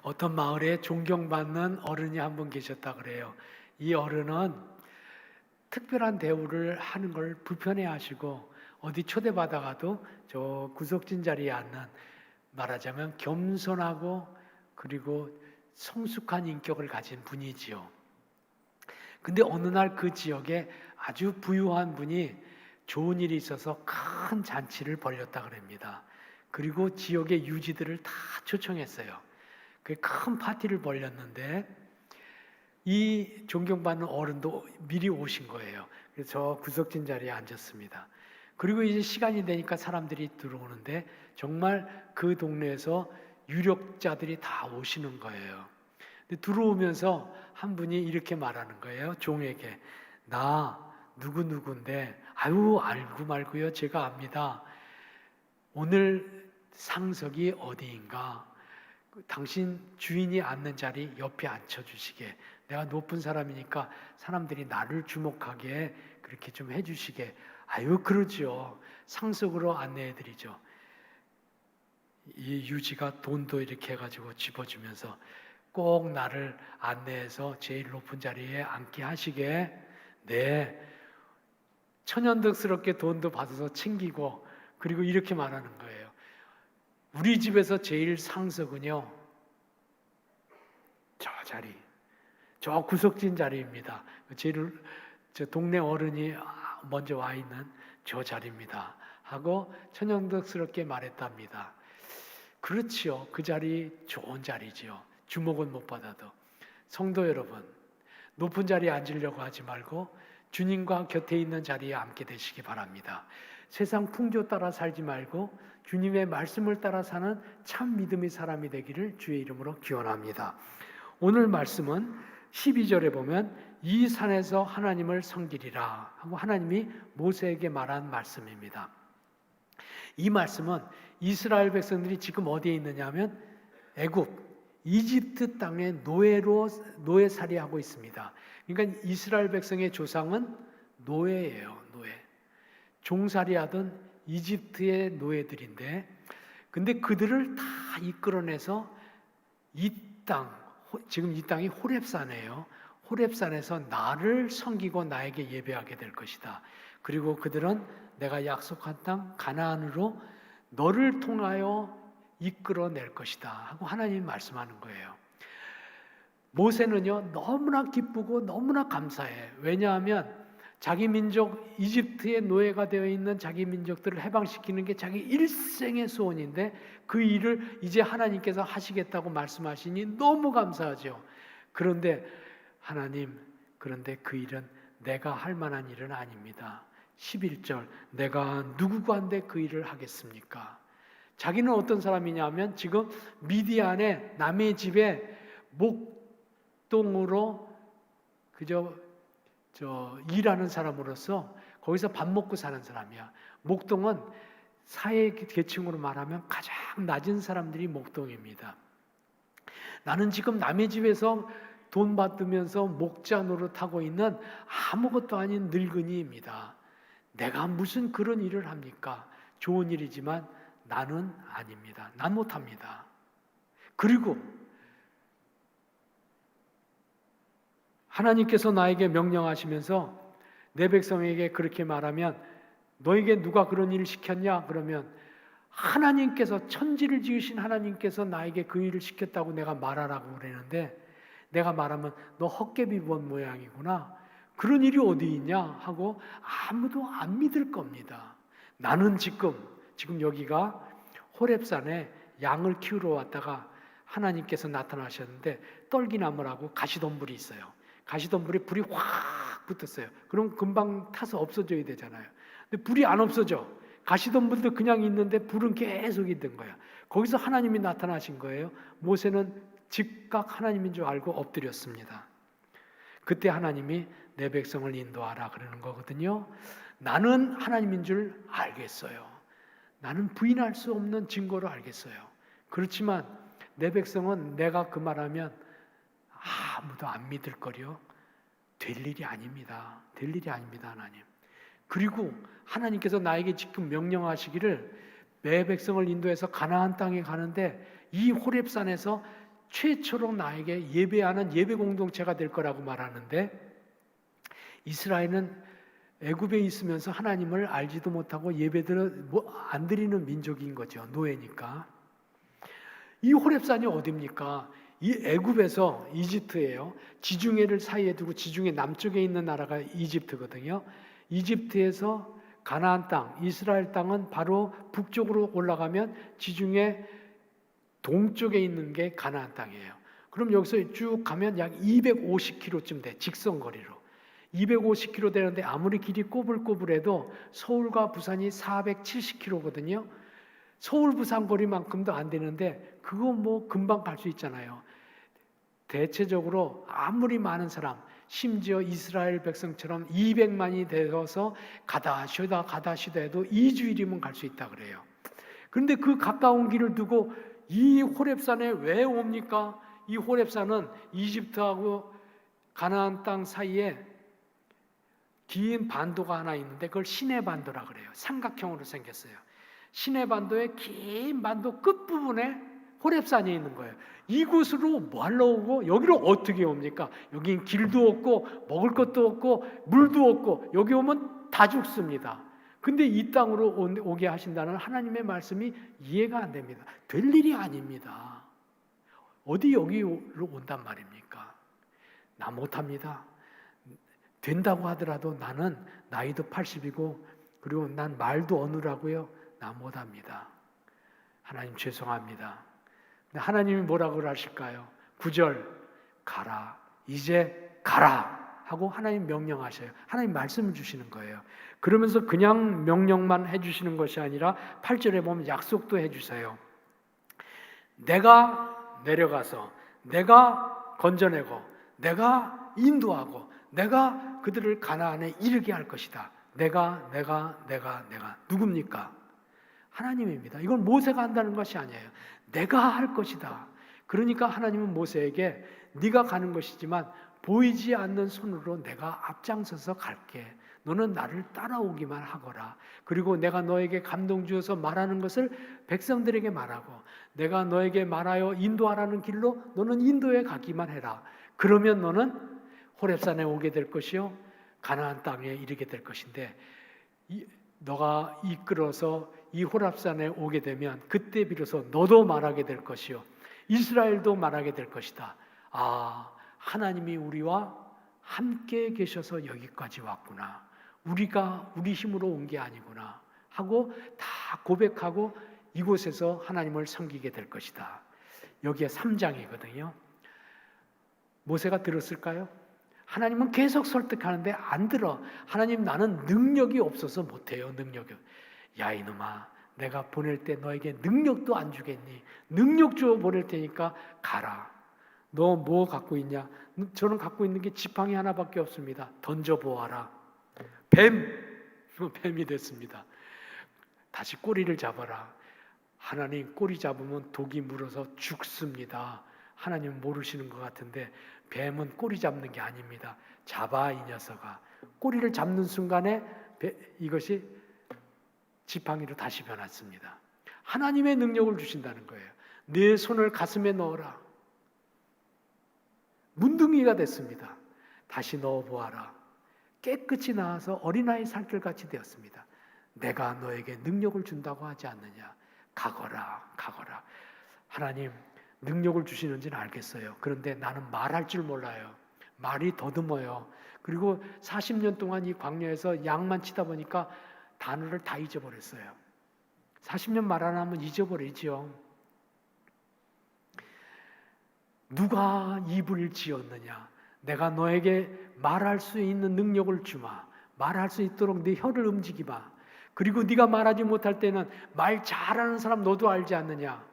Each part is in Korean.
어떤 마을에 존경받는 어른이 한 분 계셨다 그래요. 이 어른은 특별한 대우를 하는 걸 불편해하시고 어디 초대받아가도 저 구석진 자리에 앉는, 말하자면 겸손하고 그리고 성숙한 인격을 가진 분이지요. 근데 어느 날 그 지역에 아주 부유한 분이 좋은 일이 있어서 큰 잔치를 벌였다 그럽니다. 그리고 지역의 유지들을 다 초청했어요. 그 큰 파티를 벌였는데 이 존경받는 어른도 미리 오신 거예요. 그래서 저 구석진 자리에 앉았습니다. 그리고 이제 시간이 되니까 사람들이 들어오는데 정말 그 동네에서 유력자들이 다 오시는 거예요. 근데 들어오면서 한 분이 이렇게 말하는 거예요. 종에게. 나 누구누구인데, 아유 알고 말고요, 제가 압니다. 오늘 상석이 어디인가, 당신 주인이 앉는 자리 옆에 앉혀주시게, 내가 높은 사람이니까 사람들이 나를 주목하게 그렇게 좀 해주시게. 아유 그러죠. 상석으로 안내해드리죠. 이 유지가 돈도 이렇게 해가지고 집어주면서 꼭 나를 안내해서 제일 높은 자리에 앉게 하시게. 네. 천연덕스럽게 돈도 받아서 챙기고, 그리고 이렇게 말하는 거예요. 우리 집에서 제일 상석은요, 저 자리, 저 구석진 자리입니다. 제일 저 동네 어른이 먼저 와 있는 저 자리입니다 하고 천연덕스럽게 말했답니다. 그렇지요. 그 자리 좋은 자리지요. 주목은 못 받아도. 성도 여러분, 높은 자리에 앉으려고 하지 말고 주님과 곁에 있는 자리에 앉게 되시기 바랍니다. 세상 풍조 따라 살지 말고 주님의 말씀을 따라 사는 참 믿음의 사람이 되기를 주의 이름으로 기원합니다. 오늘 말씀은 12절에 보면 이 산에서 하나님을 섬기리라 하고 하나님이 모세에게 말한 말씀입니다. 이 말씀은 이스라엘 백성들이 지금 어디에 있느냐 하면 애굽, 이집트 땅에 노예살이하고 있습니다. 그러니까 이스라엘 백성의 조상은 노예예요. 노예. 종살이하던 이집트의 노예들인데, 근데 그들을 다 이끌어내서 이 땅, 지금 이 땅이 호렙산이에요. 호렙산에서 나를 섬기고 나에게 예배하게 될 것이다. 그리고 그들은 내가 약속한 땅 가나안으로 너를 통하여 이끌어낼 것이다 하고 하나님이 말씀하는 거예요. 모세는요 너무나 기쁘고 너무나 감사해. 왜냐하면 자기 민족, 이집트의 노예가 되어 있는 자기 민족들을 해방시키는 게 자기 일생의 소원인데 그 일을 이제 하나님께서 하시겠다고 말씀하시니 너무 감사하죠. 그런데 하나님, 그런데 그 일은 내가 할 만한 일은 아닙니다. 11절, 내가 누구간데 그 일을 하겠습니까? 자기는 어떤 사람이냐면 지금 미디안의 남의 집에 목동으로 그저 일하는 사람으로서 거기서 밥 먹고 사는 사람이야. 목동은 사회 계층으로 말하면 가장 낮은 사람들이 목동입니다. 나는 지금 남의 집에서 돈 받으면서 목자 노릇하고 있는 아무것도 아닌 늙은이입니다. 내가 무슨 그런 일을 합니까? 좋은 일이지만 나는 아닙니다. 난 못합니다. 그리고 하나님께서 나에게 명령하시면서 내 백성에게 그렇게 말하면, 너에게 누가 그런 일을 시켰냐? 그러면 하나님께서, 천지를 지으신 하나님께서 나에게 그 일을 시켰다고 내가 말하라고 그러는데, 내가 말하면 너 헛개비 본 모양이구나, 그런 일이 어디 있냐 하고 아무도 안 믿을 겁니다. 나는 지금 여기가 호렙산에 양을 키우러 왔다가 하나님께서 나타나셨는데 떨기나무라고 가시덤불이 있어요. 가시덤불에 불이 확 붙었어요. 그럼 금방 타서 없어져야 되잖아요. 근데 불이 안 없어져. 가시덤불도 그냥 있는데 불은 계속 있는 거야. 거기서 하나님이 나타나신 거예요. 모세는 즉각 하나님인 줄 알고 엎드렸습니다. 그때 하나님이 내 백성을 인도하라 그러는 거거든요. 나는 하나님인 줄 알겠어요. 나는 부인할 수 없는 증거로 알겠어요. 그렇지만 내 백성은 내가 그 말하면 아무도 안 믿을 거려. 될 일이 아닙니다. 될 일이 아닙니다, 하나님. 그리고 하나님께서 나에게 지금 명령하시기를 내 백성을 인도해서 가나안 땅에 가는데 이 호렙산에서 최초로 나에게 예배하는 예배 공동체가 될 거라고 말하는데, 이스라엘은 애굽에 있으면서 하나님을 알지도 못하고 예배들을 안 드리는 민족인 거죠. 노예니까. 이 호렙산이 어디입니까? 이 애굽에서, 이집트예요. 지중해를 사이에 두고 지중해 남쪽에 있는 나라가 이집트거든요. 이집트에서 가나안 땅, 이스라엘 땅은 바로 북쪽으로 올라가면 지중해 동쪽에 있는 게 가나안 땅이에요. 그럼 여기서 쭉 가면 약 250km쯤 돼. 직선거리로. 250km 되는데 아무리 길이 꼬불꼬불해도 서울과 부산이 470km거든요. 서울 부산 거리만큼도 안 되는데 그거 뭐 금방 갈 수 있잖아요. 대체적으로 아무리 많은 사람, 심지어 이스라엘 백성처럼 200만이 되어서 가다 쉬다 해도 2주일이면 갈 수 있다 그래요. 그런데 그 가까운 길을 두고 이 호렙산에 왜 옵니까? 이 호렙산은 이집트하고 가나안 땅 사이에 긴 반도가 하나 있는데 그걸 시내반도라 그래요. 삼각형으로 생겼어요. 시내반도의 긴 반도 끝부분에 호렙산이 있는 거예요. 이곳으로 뭐 하러 오고 여기로 어떻게 옵니까? 여긴 길도 없고 먹을 것도 없고 물도 없고 여기 오면 다 죽습니다. 근데 이 땅으로 오게 하신다는 하나님의 말씀이 이해가 안 됩니다. 될 일이 아닙니다. 어디 여기로 온단 말입니까? 나 못합니다. 된다고 하더라도 나는 나이도 80이고 그리고 난 말도 어느라고요. 나 못합니다. 하나님 죄송합니다. 근데 하나님이 뭐라고 하실까요? 9절 가라. 이제 가라. 하고 하나님 명령하셔요. 하나님 말씀을 주시는 거예요. 그러면서 그냥 명령만 해주시는 것이 아니라 8절에 보면 약속도 해주세요. 내가 내려가서 내가 건져내고 내가 인도하고 내가 그들을 가나안에 이르게 할 것이다. 내가 누굽니까? 하나님입니다. 이건 모세가 한다는 것이 아니에요. 내가 할 것이다. 그러니까 하나님은 모세에게 네가 가는 것이지만 보이지 않는 손으로 내가 앞장서서 갈게. 너는 나를 따라오기만 하거라. 그리고 내가 너에게 감동 주어서 말하는 것을 백성들에게 말하고 내가 너에게 말하여 인도하라는 길로 너는 인도에 가기만 해라. 그러면 너는 호렙산에 오게 될 것이요 가나안 땅에 이르게 될 것인데 너가 이끌어서 이 호렙산에 오게 되면 그때 비로소 너도 말하게 될 것이요 이스라엘도 말하게 될 것이다. 아, 하나님이 우리와 함께 계셔서 여기까지 왔구나. 우리가 우리 힘으로 온 게 아니구나 하고 다 고백하고 이곳에서 하나님을 섬기게 될 것이다. 여기에 3장이거든요. 모세가 들었을까요? 하나님은 계속 설득하는데 안 들어. 하나님 나는 능력이 없어서 못해요. 능력이. 야 이놈아 내가 보낼 때 너에게 능력도 안 주겠니? 능력 주어 보낼 테니까 가라. 너 뭐 갖고 있냐? 저는 갖고 있는 게 지팡이 하나밖에 없습니다. 던져보아라. 뱀이 됐습니다. 다시 꼬리를 잡아라. 하나님 꼬리 잡으면 독이 물어서 죽습니다. 하나님 모르시는 것 같은데 뱀은 꼬리 잡는 게 아닙니다. 잡아 이 녀석아. 꼬리를 잡는 순간에 이것이 지팡이로 다시 변했습니다. 하나님의 능력을 주신다는 거예요. 내 손을 가슴에 넣어라. 문둥이가 됐습니다. 다시 넣어보아라. 깨끗이 나와서 어린아이 살결같이 되었습니다. 내가 너에게 능력을 준다고 하지 않느냐. 가거라. 하나님 능력을 주시는지는 알겠어요. 그런데 나는 말할 줄 몰라요. 말이 더듬어요. 그리고 40년 동안 이 광야에서 양만 치다 보니까 단어를 다 잊어버렸어요. 40년 말 안 하면 잊어버리죠. 누가 입을 지었느냐? 내가 너에게 말할 수 있는 능력을 주마. 말할 수 있도록 네 혀를 움직이마. 그리고 네가 말하지 못할 때는 말 잘하는 사람 너도 알지 않느냐?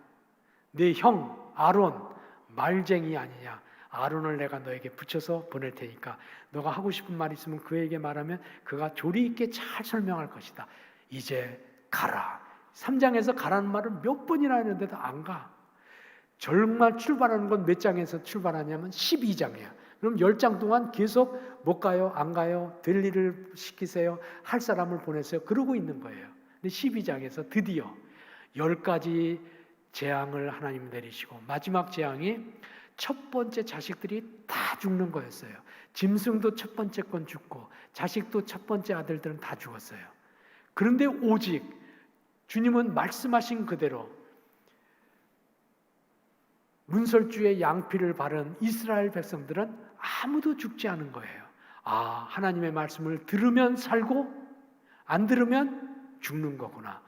네 형 아론 말쟁이 아니냐? 아론을 내가 너에게 붙여서 보낼 테니까 너가 하고 싶은 말 있으면 그에게 말하면 그가 조리 있게 잘 설명할 것이다. 이제 가라. 3장에서 가라는 말을 몇 번이나 했는데도 안 가. 정말 출발하는 건 몇 장에서 출발하냐면 12장이야. 그럼 10장 동안 계속 못 가요, 안 가요, 될 일을 시키세요, 할 사람을 보내세요. 그러고 있는 거예요. 근데 12장에서 드디어 10가지 재앙을 하나님 내리시고 마지막 재앙이 첫 번째 자식들이 다 죽는 거였어요. 짐승도 첫 번째 건 죽고 자식도 첫 번째 아들들은 다 죽었어요. 그런데 오직 주님은 말씀하신 그대로 문설주의 양피를 바른 이스라엘 백성들은 아무도 죽지 않은 거예요. 아, 하나님의 말씀을 들으면 살고 안 들으면 죽는 거구나.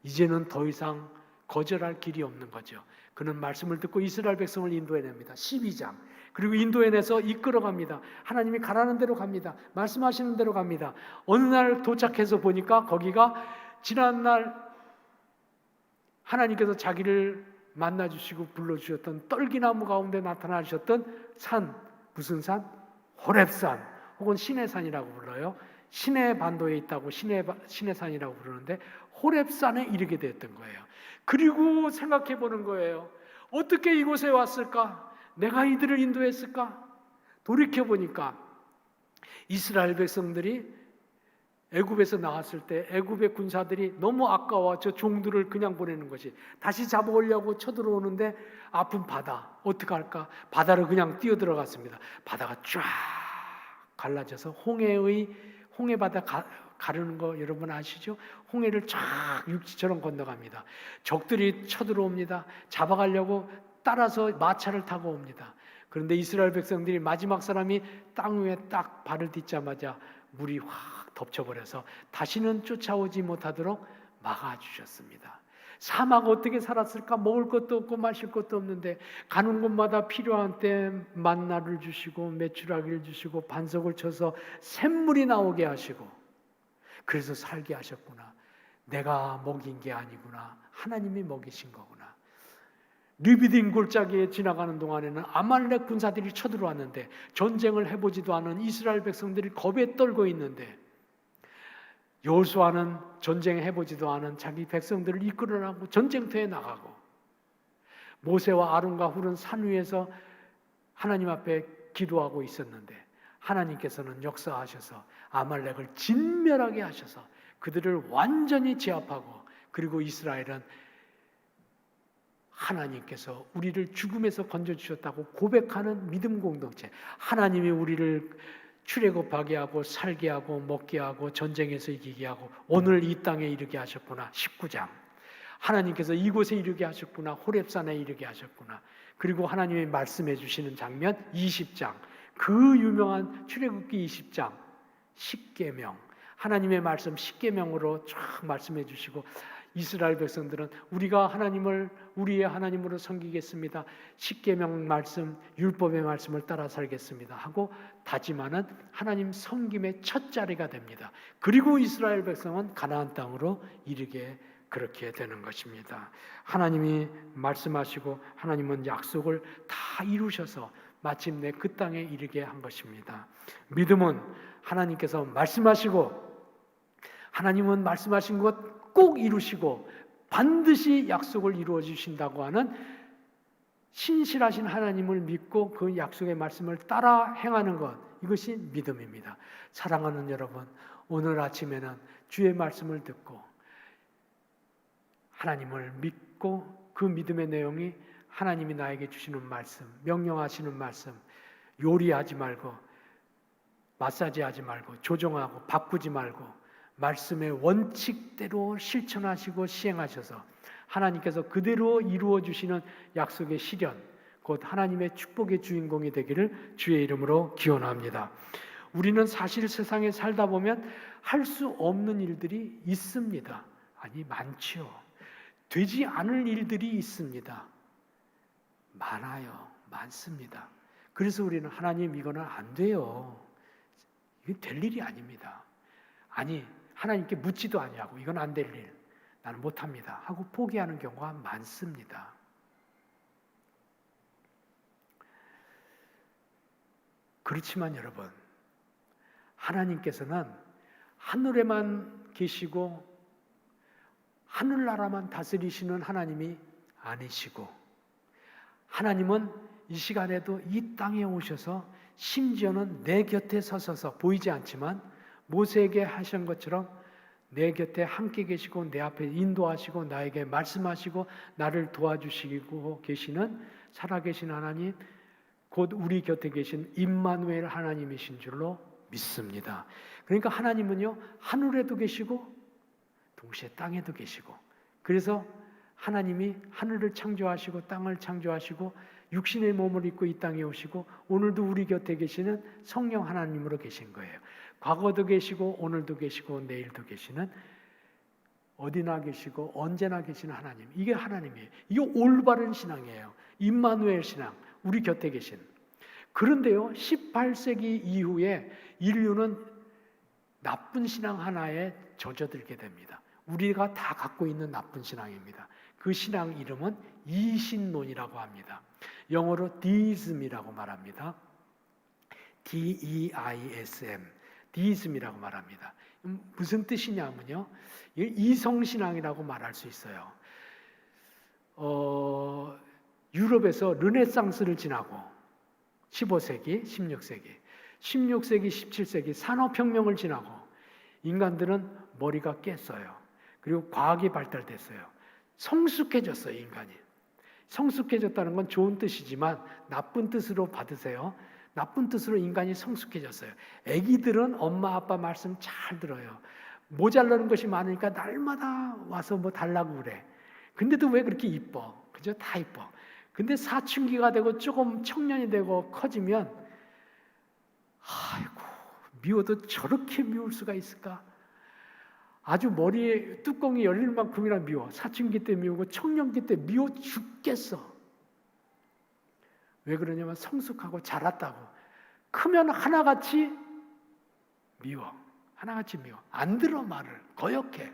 이제는 더 이상 거절할 길이 없는 거죠. 그는 말씀을 듣고 이스라엘 백성을 인도해냅니다. 12장. 그리고 인도해내서 이끌어갑니다. 하나님이 가라는 대로 갑니다. 말씀하시는 대로 갑니다. 어느 날 도착해서 보니까 거기가 지난날 하나님께서 자기를 만나주시고 불러주셨던 떨기나무 가운데 나타나셨던 산, 무슨 산? 호렙산 혹은 시내산이라고 불러요. 시내 반도에 있다고 시내산이라고 부르는데 호렙산에 이르게 되었던 거예요. 그리고 생각해 보는 거예요. 어떻게 이곳에 왔을까? 내가 이들을 인도했을까? 돌이켜 보니까 이스라엘 백성들이 애굽에서 나왔을 때 애굽의 군사들이 너무 아까워 저 종들을 그냥 보내는 것이 다시 잡아오려고 쳐들어오는데 아픈 바다 어떡할까? 바다를 그냥 뛰어들어갔습니다. 바다가 쫙 갈라져서 홍해바다 가르는 거 여러분 아시죠? 홍해를 쫙 육지처럼 건너갑니다. 적들이 쳐들어옵니다. 잡아가려고 따라서 마차를 타고 옵니다. 그런데 이스라엘 백성들이 마지막 사람이 땅 위에 딱 발을 딛자마자 물이 확 덮쳐버려서 다시는 쫓아오지 못하도록 막아주셨습니다. 사막 어떻게 살았을까? 먹을 것도 없고 마실 것도 없는데 가는 곳마다 필요한 때 만나를 주시고 메추라기를 주시고 반석을 쳐서 샘물이 나오게 하시고 그래서 살게 하셨구나. 내가 먹인 게 아니구나. 하나님이 먹이신 거구나. 르비딤 골짜기에 지나가는 동안에는 아말렉 군사들이 쳐들어왔는데 전쟁을 해보지도 않은 이스라엘 백성들이 겁에 떨고 있는데 여호수아는 전쟁해보지도 않은 자기 백성들을 이끌어나고 전쟁터에 나가고 모세와 아론과 훌은 산 위에서 하나님 앞에 기도하고 있었는데 하나님께서는 역사하셔서 아말렉을 진멸하게 하셔서 그들을 완전히 제압하고 그리고 이스라엘은 하나님께서 우리를 죽음에서 건져주셨다고 고백하는 믿음 공동체, 하나님이 우리를 출애굽하게 하고 살게 하고 먹게 하고 전쟁에서 이기게 하고 오늘 이 땅에 이르게 하셨구나. 19장. 하나님께서 이곳에 이르게 하셨구나. 호렙산에 이르게 하셨구나. 그리고 하나님이 말씀해 주시는 장면 20장. 그 유명한 출애굽기 20장. 십계명. 하나님의 말씀 십계명으로 쫙 말씀해 주시고 이스라엘 백성들은 우리가 하나님을 우리의 하나님으로 섬기겠습니다. 십계명 말씀, 율법의 말씀을 따라 살겠습니다 하고 다짐하는 하나님 섬김의 첫 자리가 됩니다. 그리고 이스라엘 백성은 가나안 땅으로 이르게 그렇게 되는 것입니다. 하나님이 말씀하시고 하나님은 약속을 다 이루셔서 마침내 그 땅에 이르게 한 것입니다. 믿음은 하나님께서 말씀하시고 하나님은 말씀하신 것 꼭 이루시고 반드시 약속을 이루어 주신다고 하는 신실하신 하나님을 믿고 그 약속의 말씀을 따라 행하는 것, 이것이 믿음입니다. 사랑하는 여러분, 오늘 아침에는 주의 말씀을 듣고 하나님을 믿고 그 믿음의 내용이 하나님이 나에게 주시는 말씀, 명령하시는 말씀, 요리하지 말고 마사지하지 말고 조정하고 바꾸지 말고 말씀의 원칙대로 실천하시고 시행하셔서 하나님께서 그대로 이루어 주시는 약속의 실현, 곧 하나님의 축복의 주인공이 되기를 주의 이름으로 기원합니다. 우리는 사실 세상에 살다 보면 할 수 없는 일들이 있습니다. 아니, 많지요. 되지 않을 일들이 있습니다. 많아요. 많습니다. 그래서 우리는 하나님 이거는 안 돼요. 이게 될 일이 아닙니다. 아니, 하나님께 묻지도 아니하고 이건 안 될 일, 나는 못합니다 하고 포기하는 경우가 많습니다. 그렇지만 여러분, 하나님께서는 하늘에만 계시고 하늘나라만 다스리시는 하나님이 아니시고 하나님은 이 시간에도 이 땅에 오셔서 심지어는 내 곁에 서셔서 보이지 않지만 모세에게 하신 것처럼 내 곁에 함께 계시고 내 앞에 인도하시고 나에게 말씀하시고 나를 도와주시고 계시는 살아계신 하나님, 곧 우리 곁에 계신 임마누엘 하나님이신 줄로 믿습니다. 그러니까 하나님은요, 하늘에도 계시고 동시에 땅에도 계시고, 그래서 하나님이 하늘을 창조하시고 땅을 창조하시고 육신의 몸을 입고 이 땅에 오시고 오늘도 우리 곁에 계시는 성령 하나님으로 계신 거예요. 과거도 계시고 오늘도 계시고 내일도 계시는, 어디나 계시고 언제나 계시는 하나님, 이게 하나님이에요. 이게 올바른 신앙이에요. 임마누엘 신앙, 우리 곁에 계신. 그런데요, 18세기 이후에 인류는 나쁜 신앙 하나에 젖어들게 됩니다. 우리가 다 갖고 있는 나쁜 신앙입니다. 그 신앙 이름은 이신론이라고 합니다. 영어로 deism이라고 말합니다. D-E-I-S-M, deism이라고 말합니다. 무슨 뜻이냐면요, 이성신앙이라고 말할 수 있어요. 유럽에서 르네상스를 지나고 15세기, 16세기, 17세기 산업혁명을 지나고 인간들은 머리가 깼어요. 그리고 과학이 발달됐어요. 성숙해졌어요, 인간이. 성숙해졌다는 건 좋은 뜻이지만 나쁜 뜻으로 받으세요. 나쁜 뜻으로 인간이 성숙해졌어요. 아기들은 엄마 아빠 말씀 잘 들어요. 모자라는 것이 많으니까 날마다 와서 뭐 달라고 그래. 근데도 왜 그렇게 이뻐? 그죠? 다 이뻐. 근데 사춘기가 되고 조금 청년이 되고 커지면, 아이고, 미워도 저렇게 미울 수가 있을까? 아주 머리에 뚜껑이 열릴 만큼이나 미워. 사춘기 때 미우고 청년기 때 미워 죽겠어. 왜 그러냐면 성숙하고 자랐다고. 크면 하나같이 미워. 하나같이 미워. 안 들어 말을. 거역해.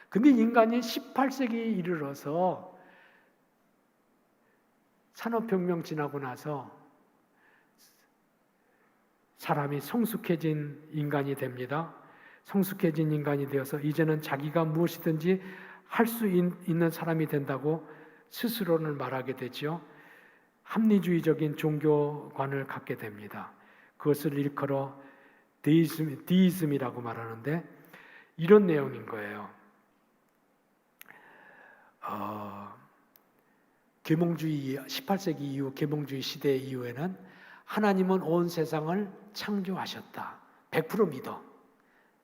근데 인간이 18세기에 이르러서 산업혁명 지나고 나서 사람이 성숙해진 인간이 됩니다. 성숙해진 인간이 되어서 이제는 자기가 무엇이든지 할 수 있는 사람이 된다고 스스로는 말하게 되죠. 합리주의적인 종교관을 갖게 됩니다. 그것을 일컬어 디이즘이라고 말하는데 이런 내용인 거예요. 계몽주의 18세기 이후 계몽주의 시대 이후에는 하나님은 온 세상을 창조하셨다. 100% 믿어.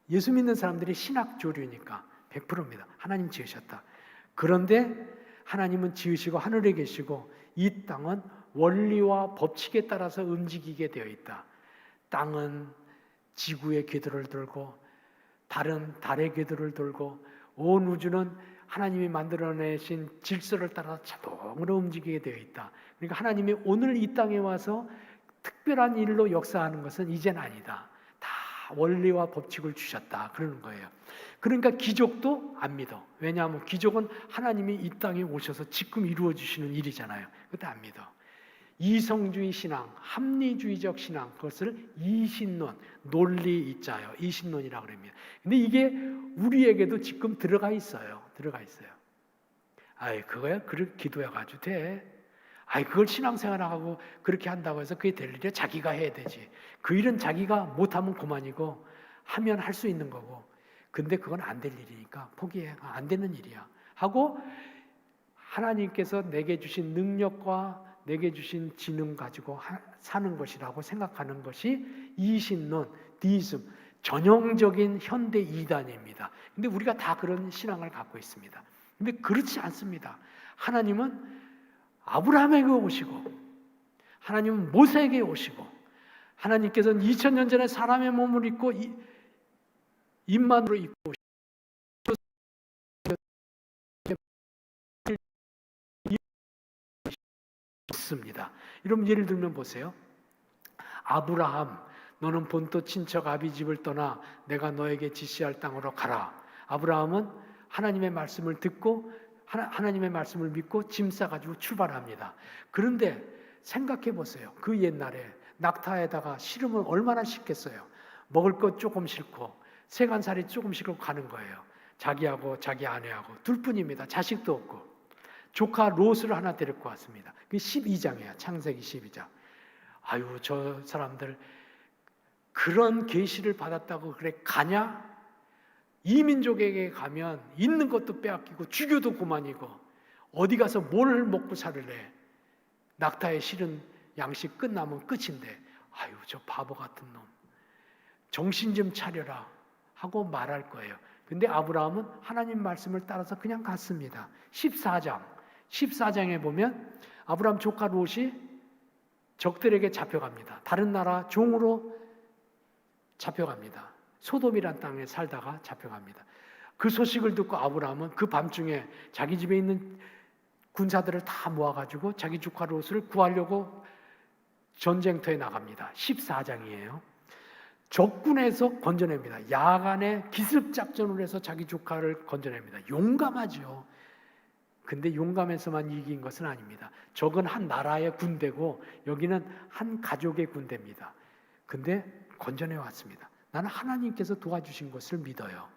예수 믿는 사람들이 신학조류니까 100% 믿어. 하나님 지으셨다. 그런데 하나님은 지으시고 하늘에 계시고 이 땅은 원리와 법칙에 따라서 움직이게 되어 있다. 땅은 지구의 궤도를 돌고 달은 달의 궤도를 돌고 온 우주는 하나님이 만들어내신 질서를 따라 자동으로 움직이게 되어 있다. 그러니까 하나님이 오늘 이 땅에 와서 특별한 일로 역사하는 것은 이젠 아니다. 다 원리와 법칙을 주셨다. 그러는 거예요. 그러니까 기적도 안 믿어. 왜냐하면 기적은 하나님이 이 땅에 오셔서 지금 이루어 주시는 일이잖아요. 그것도 안 믿어. 이성주의 신앙, 합리주의적 신앙, 그것을 이신론, 논리 있자요. 이신론이라고 그럽니다. 근데 이게 우리에게도 지금 들어가 있어요. 들어가 있어요. 아이, 그거야? 그렇게 기도해가지고 돼. 아이, 그걸 신앙생활하고 그렇게 한다고 해서 그게 될 일이야? 자기가 해야 되지. 그 일은 자기가 못하면 그만이고 하면 할 수 있는 거고. 근데 그건 안 될 일이니까 포기해. 안 되는 일이야. 하고 하나님께서 내게 주신 능력과 내게 주신 지능 가지고 사는 것이라고 생각하는 것이 이신론, 디이즘, 전형적인 현대 이단입니다. 근데 우리가 다 그런 신앙을 갖고 있습니다. 근데 그렇지 않습니다. 하나님은 아브라함에게 오시고 하나님은 모세에게 오시고 하나님께서는 2000년 전에 사람의 몸을 입고 입만으로 입고 있습니다. 여러분 예를 들면 보세요. 아브라함, 너는 본토 친척 아비 집을 떠나 내가 너에게 지시할 땅으로 가라. 아브라함은 하나님의 말씀을 듣고 하나님의 말씀을 믿고 짐 싸가지고 출발합니다. 그런데 생각해 보세요. 그 옛날에 낙타에다가 실으면 얼마나 쉽겠어요. 먹을 것 조금 싣고 세간살이 조금 싣고 가는 거예요. 자기하고 자기 아내하고 둘뿐입니다. 자식도 없고. 조카 롯을 하나 데리고 왔습니다. 그게 12장이에요. 창세기 12장. 아유, 저 사람들 그런 계시를 받았다고 그래 가냐? 이민족에게 가면 있는 것도 빼앗기고 죽여도 그만이고 어디 가서 뭘 먹고 살을래? 낙타에 실은 양식 끝나면 끝인데 아유 저 바보 같은 놈 정신 좀 차려라 하고 말할 거예요. 근데 아브라함은 하나님 말씀을 따라서 그냥 갔습니다. 14장에 보면 아브라함 조카 롯이 적들에게 잡혀갑니다. 다른 나라 종으로 잡혀갑니다. 소돔이란 땅에 살다가 잡혀갑니다. 그 소식을 듣고 아브라함은 그 밤중에 자기 집에 있는 군사들을 다 모아가지고 자기 조카 롯을 구하려고 전쟁터에 나갑니다. 14장이에요. 적군에서 건져냅니다. 야간에 기습작전을 해서 자기 조카를 건져냅니다. 용감하죠. 근데 용감해서만 이긴 것은 아닙니다. 적은 한 나라의 군대고 여기는 한 가족의 군대입니다. 근데 건져내 왔습니다. 나는 하나님께서 도와주신 것을 믿어요.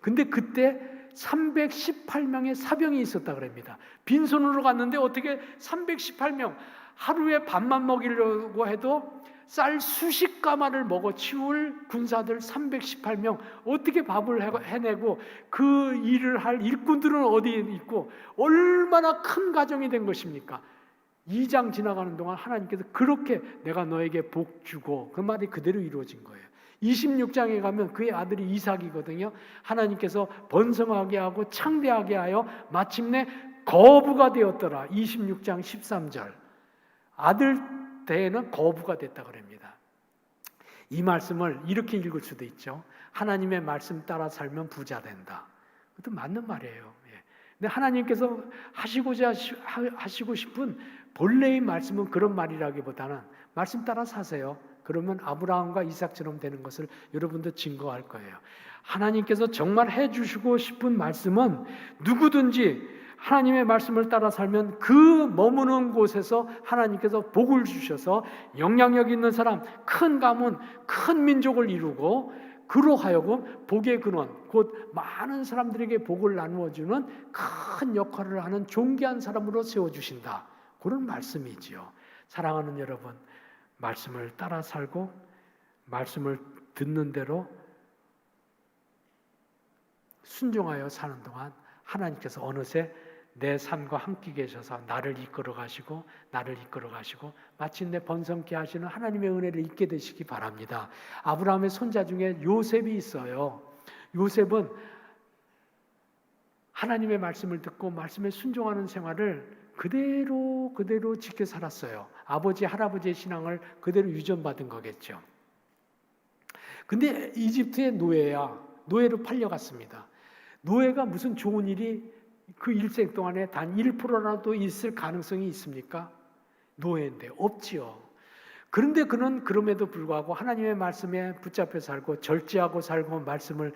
근데 그때 318명의 사병이 있었다 그럽니다. 빈손으로 갔는데 어떻게 318명 하루에 밥만 먹이려고 해도 쌀 수십 가마를 먹어 치울 군사들 318명 어떻게 밥을 해내고 그 일을 할 일꾼들은 어디에 있고 얼마나 큰 가정이 된 것입니까? 2장 지나가는 동안 하나님께서 그렇게 내가 너에게 복 주고 그 말이 그대로 이루어진 거예요. 26장에 가면 그의 아들이 이삭이거든요. 하나님께서 번성하게 하고 창대하게 하여 마침내 거부가 되었더라. 26장 13절 아들 대에는 거부가 됐다 그럽니다. 이 말씀을 이렇게 읽을 수도 있죠. 하나님의 말씀 따라 살면 부자 된다. 그것도 맞는 말이에요. 근데 하나님께서 하시고 싶은 본래의 말씀은 그런 말이라기보다는 말씀 따라 사세요. 그러면 아브라함과 이삭처럼 되는 것을 여러분도 증거할 거예요. 하나님께서 정말 해주시고 싶은 말씀은 누구든지 하나님의 말씀을 따라 살면 그 머무는 곳에서 하나님께서 복을 주셔서 영향력 있는 사람, 큰 가문, 큰 민족을 이루고 그로 하여금 복의 근원, 곧 많은 사람들에게 복을 나누어주는 큰 역할을 하는 존귀한 사람으로 세워주신다. 그런 말씀이지요. 사랑하는 여러분, 말씀을 따라 살고 말씀을 듣는 대로 순종하여 사는 동안 하나님께서 어느새 내 삶과 함께 계셔서 나를 이끌어 가시고 마침내 번성케 하시는 하나님의 은혜를 잊게 되시기 바랍니다. 아브라함의 손자 중에 요셉이 있어요. 요셉은 하나님의 말씀을 듣고 말씀에 순종하는 생활을 그대로 지켜 살았어요. 아버지, 할아버지의 신앙을 그대로 유전받은 거겠죠. 근데 이집트의 노예로 팔려갔습니다. 노예가 무슨 좋은 일이 그 일생 동안에 단 1%라도 있을 가능성이 있습니까? 노예인데 없지요. 그런데 그는 그럼에도 불구하고 하나님의 말씀에 붙잡혀 살고 절제하고 살고 말씀을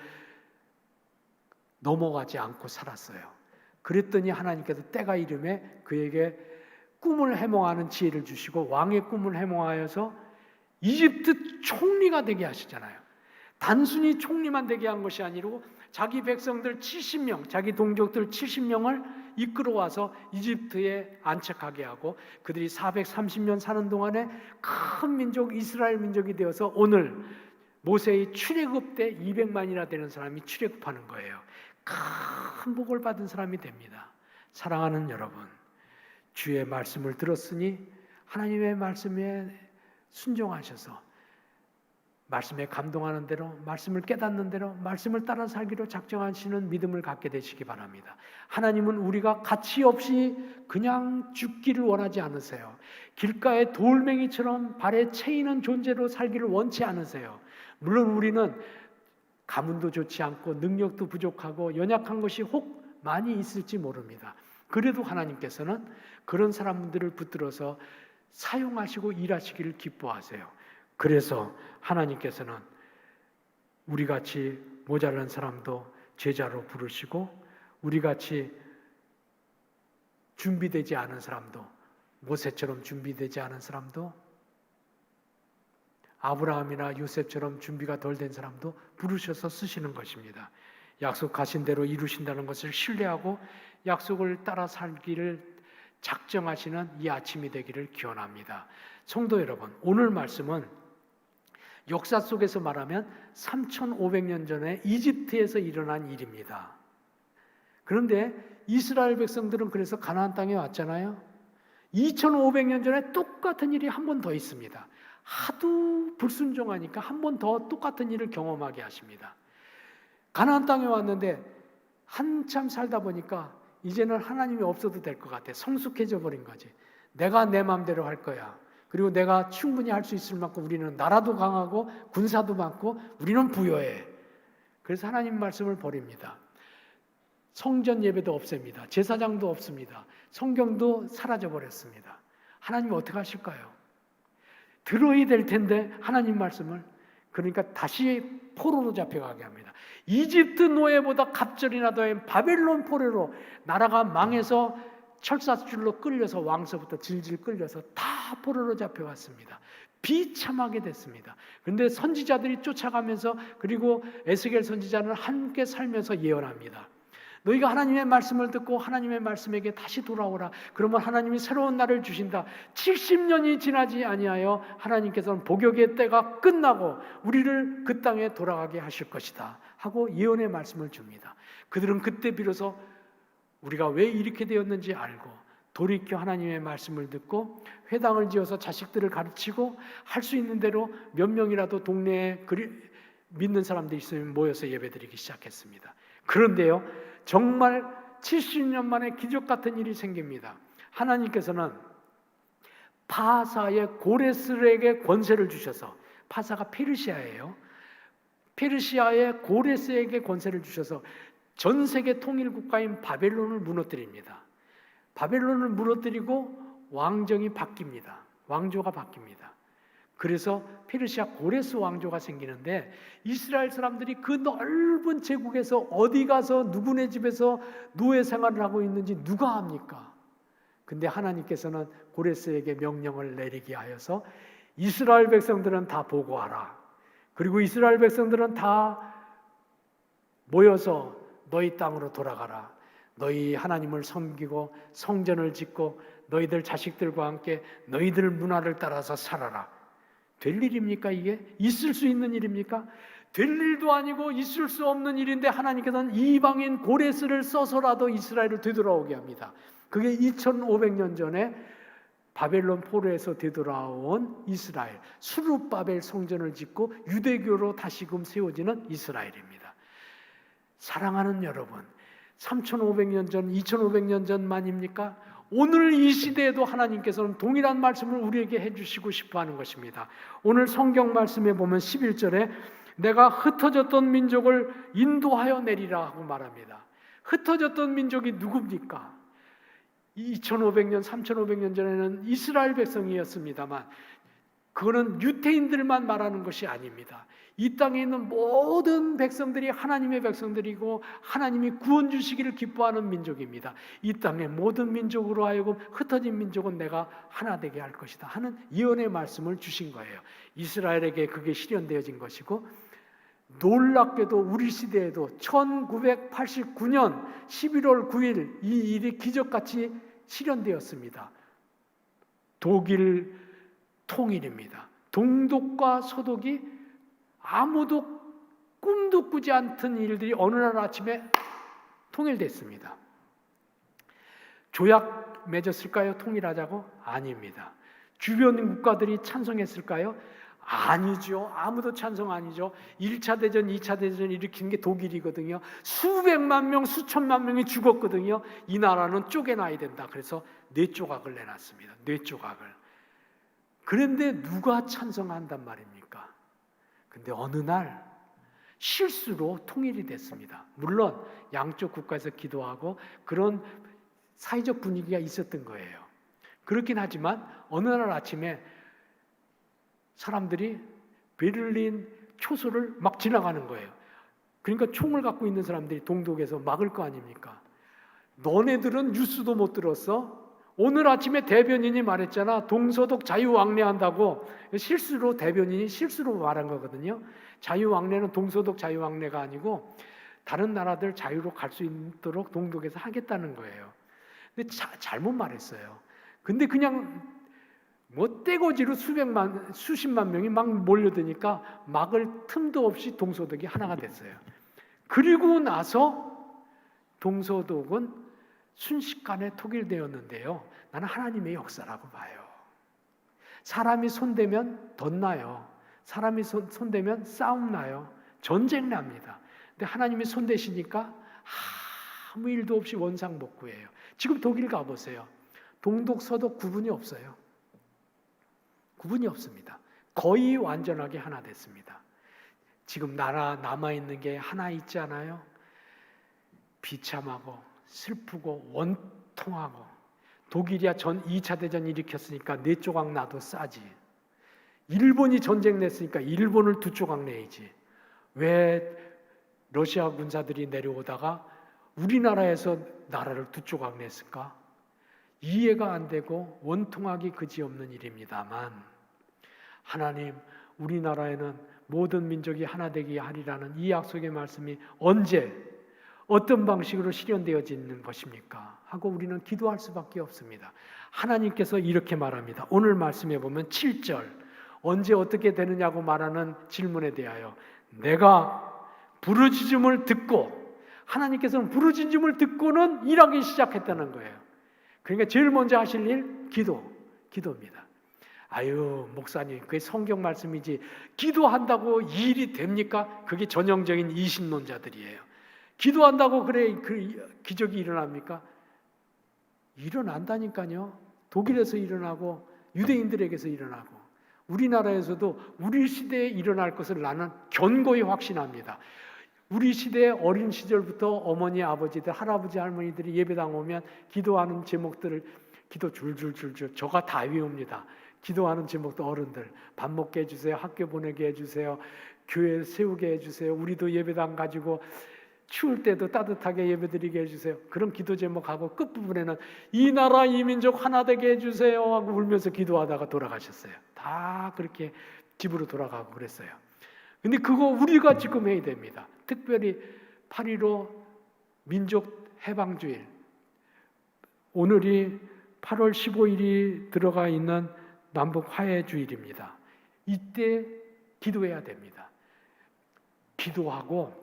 넘어가지 않고 살았어요. 그랬더니 하나님께서 때가 이름에 그에게 꿈을 해몽하는 지혜를 주시고 왕의 꿈을 해몽하여서 이집트 총리가 되게 하시잖아요. 단순히 총리만 되게 한 것이 아니고 자기 백성들 70명, 자기 동족들 70명을 이끌어와서 이집트에 안착하게 하고 그들이 430년 사는 동안에 큰 민족 이스라엘 민족이 되어서 오늘 모세의 출애굽 때 200만이나 되는 사람이 출애굽하는 거예요. 큰 복을 받은 사람이 됩니다. 사랑하는 여러분, 주의 말씀을 들었으니 하나님의 말씀에 순종하셔서 말씀에 감동하는 대로, 말씀을 깨닫는 대로, 말씀을 따라 살기로 작정하시는 믿음을 갖게 되시기 바랍니다. 하나님은 우리가 가치 없이 그냥 죽기를 원하지 않으세요. 길가의 돌멩이처럼 발에 채이는 존재로 살기를 원치 않으세요. 물론 우리는 가문도 좋지 않고 능력도 부족하고 연약한 것이 혹 많이 있을지 모릅니다. 그래도 하나님께서는 그런 사람들을 붙들어서 사용하시고 일하시기를 기뻐하세요. 그래서 하나님께서는 우리같이 모자란 사람도 제자로 부르시고 우리같이 준비되지 않은 사람도 모세처럼 준비되지 않은 사람도 아브라함이나 요셉처럼 준비가 덜 된 사람도 부르셔서 쓰시는 것입니다. 약속하신 대로 이루신다는 것을 신뢰하고 약속을 따라 살기를 작정하시는 이 아침이 되기를 기원합니다. 성도 여러분, 오늘 말씀은 역사 속에서 말하면 3,500년 전에 이집트에서 일어난 일입니다. 그런데 이스라엘 백성들은 그래서 가나안 땅에 왔잖아요. 2,500년 전에 똑같은 일이 한 번 더 있습니다. 하도 불순종하니까 한 번 더 똑같은 일을 경험하게 하십니다. 가나안 땅에 왔는데 한참 살다 보니까 이제는 하나님이 없어도 될 것 같아. 성숙해져 버린 거지. 내가 내 마음대로 할 거야. 그리고 내가 충분히 할 수 있을 만큼 우리는 나라도 강하고 군사도 많고 우리는 부여해. 그래서 하나님 말씀을 버립니다. 성전 예배도 없앱니다. 제사장도 없습니다. 성경도 사라져 버렸습니다. 하나님 어떻게 하실까요? 들어야 될 텐데 하나님 말씀을. 그러니까 다시 포로로 잡혀가게 합니다. 이집트 노예보다 갑절이나 더한 바벨론 포로로 나라가 망해서 철사줄로 끌려서 왕서부터 질질 끌려서 다 포로로 잡혀갔습니다. 비참하게 됐습니다. 그런데 선지자들이 쫓아가면서 그리고 에스겔 선지자는 함께 살면서 예언합니다. 너희가 하나님의 말씀을 듣고 하나님의 말씀에게 다시 돌아오라. 그러면 하나님이 새로운 날을 주신다. 70년이 지나지 아니하여 하나님께서는 복역의 때가 끝나고 우리를 그 땅에 돌아가게 하실 것이다 하고 예언의 말씀을 줍니다. 그들은 그때 비로소 우리가 왜 이렇게 되었는지 알고 돌이켜 하나님의 말씀을 듣고 회당을 지어서 자식들을 가르치고 할 수 있는 대로 몇 명이라도 동네에 믿는 사람들이 있으면 모여서 예배드리기 시작했습니다. 그런데요, 정말 70년 만에 기적 같은 일이 생깁니다. 하나님께서는 파사의 고레스에게 권세를 주셔서, 파사가 페르시아예요. 페르시아의 고레스에게 권세를 주셔서 전 세계 통일 국가인 바벨론을 무너뜨립니다. 바벨론을 무너뜨리고 왕정이 바뀝니다. 왕조가 바뀝니다. 그래서 페르시아 고레스 왕조가 생기는데 이스라엘 사람들이 그 넓은 제국에서 어디 가서 누구네 집에서 노예 생활을 하고 있는지 누가 압니까? 근데 하나님께서는 고레스에게 명령을 내리게 하여서 이스라엘 백성들은 다 보고하라. 그리고 이스라엘 백성들은 다 모여서 너희 땅으로 돌아가라. 너희 하나님을 섬기고 성전을 짓고 너희들 자식들과 함께 너희들 문화를 따라서 살아라. 될 일입니까 이게? 있을 수 있는 일입니까? 될 일도 아니고 있을 수 없는 일인데 하나님께서는 이방인 고레스를 써서라도 이스라엘을 되돌아오게 합니다. 그게 2500년 전에 바벨론 포로에서 되돌아온 이스라엘, 수르바벨 성전을 짓고 유대교로 다시금 세워지는 이스라엘입니다. 사랑하는 여러분, 3500년 전, 2500년 전만입니까? 오늘 이 시대에도 하나님께서는 동일한 말씀을 우리에게 해주시고 싶어하는 것입니다. 오늘 성경 말씀에 보면 11절에 내가 흩어졌던 민족을 인도하여 내리라 하고 말합니다. 흩어졌던 민족이 누굽니까? 2500년, 3500년 전에는 이스라엘 백성이었습니다만 그거는 유태인들만 말하는 것이 아닙니다. 이 땅에 있는 모든 백성들이 하나님의 백성들이고 하나님이 구원 주시기를 기뻐하는 민족입니다. 이 땅의 모든 민족으로 하여금 흩어진 민족은 내가 하나 되게 할 것이다 하는 예언의 말씀을 주신 거예요. 이스라엘에게 그게 실현되어진 것이고 놀랍게도 우리 시대에도 1989년 11월 9일 이 일이 기적같이 실현되었습니다. 독일 통일입니다. 동독과 서독이 아무도 꿈도 꾸지 않던 일들이 어느 날 아침에 통일됐습니다. 조약 맺었을까요? 통일하자고? 아닙니다. 주변 국가들이 찬성했을까요? 아니죠. 아무도 찬성 아니죠. 1차 대전, 2차 대전 일으킨 게 독일이거든요. 수백만 명, 수천만 명이 죽었거든요. 이 나라는 쪼개놔야 된다. 그래서 뇌조각을 내놨습니다. 뇌조각을. 그런데 누가 찬성한단 말입니까? 근데 어느 날 실수로 통일이 됐습니다. 물론 양쪽 국가에서 기도하고 그런 사회적 분위기가 있었던 거예요. 그렇긴 하지만 어느 날 아침에 사람들이 베를린 초소를 막 지나가는 거예요. 그러니까 총을 갖고 있는 사람들이 동독에서 막을 거 아닙니까? 너네들은 뉴스도 못 들었어? 오늘 아침에 대변인이 말했잖아. 동서독 자유왕래한다고. 실수로 대변인이 실수로 말한 거거든요. 자유왕래는 동서독 자유왕래가 아니고 다른 나라들 자유로 갈 수 있도록 동독에서 하겠다는 거예요. 근데 잘못 말했어요. 근데 그냥 뭐 떼거지로 수십만 명이 막 몰려드니까 막을 틈도 없이 동소독이 하나가 됐어요. 그리고 나서 동소독은 순식간에 통일되었는데요. 나는 하나님의 역사라고 봐요. 사람이 손대면 덧나요. 사람이 손대면 싸움 나요. 전쟁 납니다. 근데 하나님이 손대시니까 아무 일도 없이 원상복구예요. 지금 독일 가보세요. 동독, 서독 구분이 없어요. 구분이 없습니다. 거의 완전하게 하나 됐습니다. 지금 나라 남아있는 게 하나 있지 않아요? 비참하고 슬프고 원통하고 독일이야 2차 대전 일으켰으니까 4조각 나도 싸지. 일본이 전쟁 냈으니까 일본을 2조각 내야지. 왜 러시아 군사들이 내려오다가 우리나라에서 나라를 2조각 냈을까? 이해가 안 되고 원통하기 그지없는 일입니다만 하나님 우리나라에는 모든 민족이 하나 되게 하리라는 이 약속의 말씀이 언제 어떤 방식으로 실현되어지는 것입니까? 하고 우리는 기도할 수밖에 없습니다. 하나님께서 이렇게 말합니다. 오늘 말씀해 보면 7절 언제 어떻게 되느냐고 말하는 질문에 대하여 내가 부르짖음을 듣고 하나님께서는 부르짖음을 듣고는 일하기 시작했다는 거예요. 그러니까 제일 먼저 하실 일 기도입니다. 아유 목사님 그게 성경 말씀이지 기도한다고 일이 됩니까? 그게 전형적인 이신론자들이에요. 기도한다고 그래 그 기적이 일어납니까? 일어난다니까요. 독일에서 일어나고 유대인들에게서 일어나고 우리나라에서도 우리 시대에 일어날 것을 나는 견고히 확신합니다. 우리 시대의 어린 시절부터 어머니, 아버지들, 할아버지, 할머니들이 예배당 오면 기도하는 제목들을 기도 줄줄줄줄 저가 다 외웁니다. 기도하는 제목도 어른들 밥 먹게 해주세요. 학교 보내게 해주세요. 교회 세우게 해주세요. 우리도 예배당 가지고 추울 때도 따뜻하게 예배드리게 해주세요. 그런 기도 제목하고 끝부분에는 이 나라 이 민족 하나 되게 해주세요 하고 울면서 기도하다가 돌아가셨어요. 다 그렇게 집으로 돌아가고 그랬어요. 근데 그거 우리가 지금 해야 됩니다. 특별히 8.15 민족 해방주일 오늘이 8월 15일이 들어가 있는 남북 화해주일입니다. 이때 기도해야 됩니다. 기도하고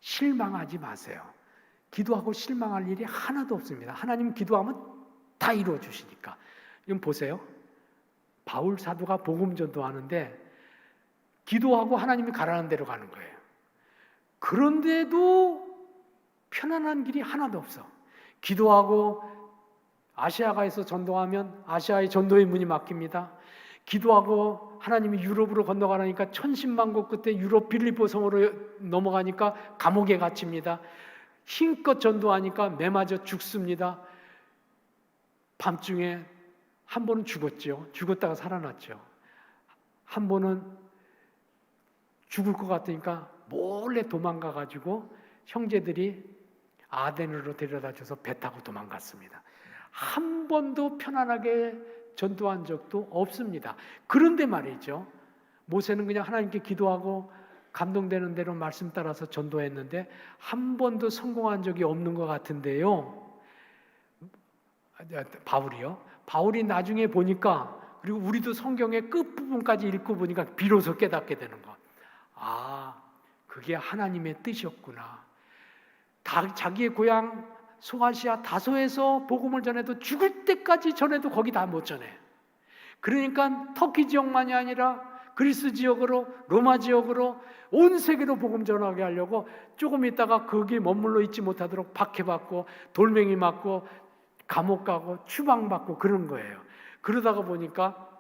실망하지 마세요. 기도하고 실망할 일이 하나도 없습니다. 하나님 기도하면 다 이루어 주시니까. 지금 보세요. 바울 사도가 복음 전도하는데 기도하고 하나님이 가라는 대로 가는 거예요. 그런데도 편안한 길이 하나도 없어. 기도하고 아시아가에서 전도하면 아시아의 전도의 문이 막힙니다. 기도하고 하나님이 유럽으로 건너가라니까 천신만고 끝에 유럽 빌립보 성으로 넘어가니까 감옥에 갇힙니다. 힘껏 전도하니까 매맞아 죽습니다. 밤중에 한 번은 죽었죠. 죽었다가 살아났죠. 한 번은 죽을 것 같으니까 몰래 도망가가지고 형제들이 아덴으로 데려다줘서 배 타고 도망갔습니다. 한 번도 편안하게 전도한 적도 없습니다. 그런데 말이죠. 모세는 그냥 하나님께 기도하고 감동되는 대로 말씀 따라서 전도했는데 한 번도 성공한 적이 없는 것 같은데요. 바울이요. 바울이 나중에 보니까 그리고 우리도 성경의 끝부분까지 읽고 보니까 비로소 깨닫게 되는 것. 아, 그게 하나님의 뜻이었구나. 자기의 고향 소아시아 다소에서 복음을 전해도 죽을 때까지 전해도 거기 다 못 전해. 그러니까 터키 지역만이 아니라 그리스 지역으로 로마 지역으로 온 세계로 복음 전하게 하려고 조금 있다가 거기 머물러 있지 못하도록 박해받고 돌멩이 맞고 감옥 가고 추방받고 그런 거예요. 그러다가 보니까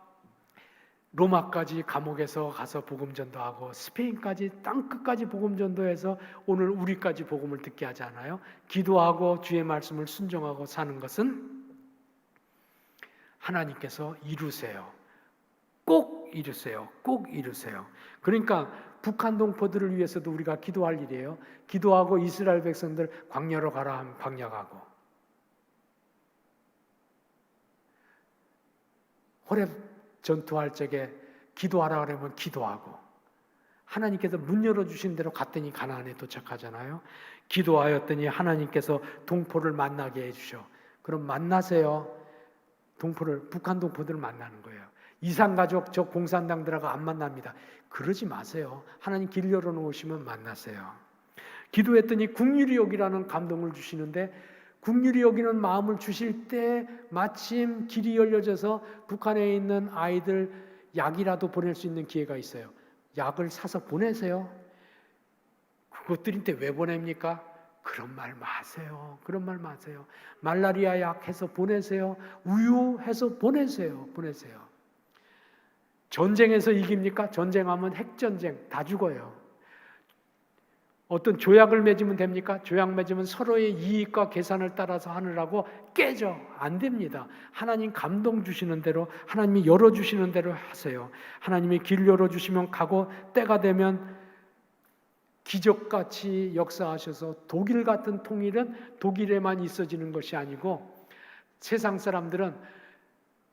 로마까지 감옥에서 가서 복음 전도하고 스페인까지 땅끝까지 복음 전도해서 오늘 우리까지 복음을 듣게 하지 않아요? 기도하고 주의 말씀을 순종하고 사는 것은 하나님께서 이루세요. 꼭 이루세요. 꼭 이루세요. 그러니까 북한 동포들을 위해서도 우리가 기도할 일이에요. 기도하고 이스라엘 백성들 광야로 가라 하면 광야 가고 호렙 전투할 적에 기도하라 그러면 기도하고 하나님께서 문 열어주신 대로 갔더니 가나안에 도착하잖아요. 기도하였더니 하나님께서 동포를 만나게 해주셔. 그럼 만나세요. 북한 동포들을 만나는 거예요. 이산가족 저 공산당들하고 안 만납니다. 그러지 마세요. 하나님 길 열어놓으시면 만나세요. 기도했더니 국률이 여기라는 감동을 주시는데, 국률이 여기는 마음을 주실 때 마침 길이 열려져서 북한에 있는 아이들 약이라도 보낼 수 있는 기회가 있어요. 약을 사서 보내세요. 그것들인데 왜 보냅니까? 그런 말 마세요. 그런 말 마세요. 말라리아 약 해서 보내세요. 우유 해서 보내세요. 보내세요. 전쟁에서 이깁니까? 전쟁하면 핵전쟁 다 죽어요. 어떤 조약을 맺으면 됩니까? 조약 맺으면 서로의 이익과 계산을 따라서 하느라고 깨져. 안 됩니다. 하나님 감동 주시는 대로, 하나님이 열어주시는 대로 하세요. 하나님이 길 열어주시면 가고, 때가 되면 기적같이 역사하셔서 독일 같은 통일은 독일에만 있어지는 것이 아니고, 세상 사람들은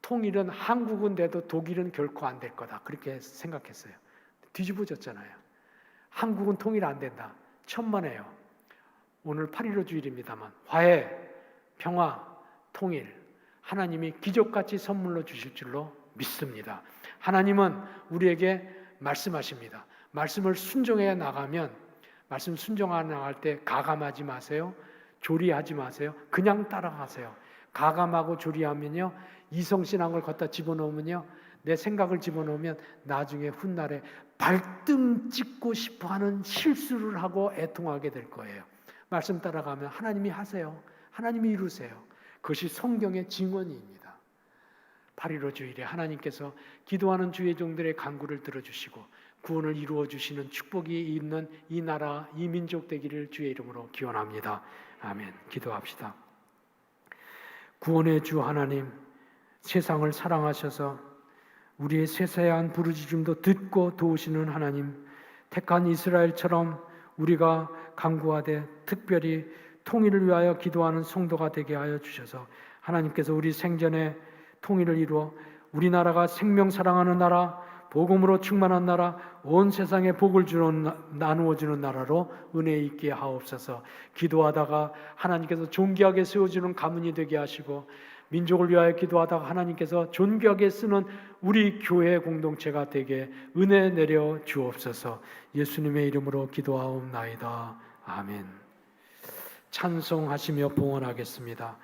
통일은 한국은 돼도 독일은 결코 안 될 거다, 그렇게 생각했어요. 뒤집어졌잖아요. 한국은 통일 안 된다. 천만에요. 오늘 8.15 주일입니다만 화해, 평화, 통일, 하나님이 기적같이 선물로 주실 줄로 믿습니다. 하나님은 우리에게 말씀하십니다. 말씀을 순종해 나가면, 말씀 순종해 나갈 때 가감하지 마세요. 조리하지 마세요. 그냥 따라가세요. 가감하고 조리하면요, 이성신앙을 갖다 집어넣으면요, 내 생각을 집어넣으면 나중에 훗날에 발등 찍고 싶어하는 실수를 하고 애통하게 될 거예요. 말씀 따라가면 하나님이 하세요. 하나님이 이루세요. 그것이 성경의 증언입니다. 8.15 주일에 하나님께서 기도하는 주의 종들의 간구를 들어주시고 구원을 이루어 주시는 축복이 있는 이 나라, 이 민족 되기를 주의 이름으로 기원합니다. 아멘. 기도합시다. 구원의 주 하나님, 세상을 사랑하셔서 우리의 세세한 부르짖음도 듣고 도우시는 하나님, 택한 이스라엘처럼 우리가 간구하되 특별히 통일을 위하여 기도하는 성도가 되게 하여 주셔서 하나님께서 우리 생전에 통일을 이루어 우리나라가 생명 사랑하는 나라, 복음으로 충만한 나라, 온 세상에 복을 나누어 주는 나라로 은혜 있게 하옵소서. 기도하다가 하나님께서 존귀하게 세워주는 가문이 되게 하시고, 민족을 위하여 기도하다가 하나님께서 존귀하게 쓰는 우리 교회 공동체가 되게 은혜 내려 주옵소서. 예수님의 이름으로 기도하옵나이다. 아멘. 찬송하시며 봉헌하겠습니다.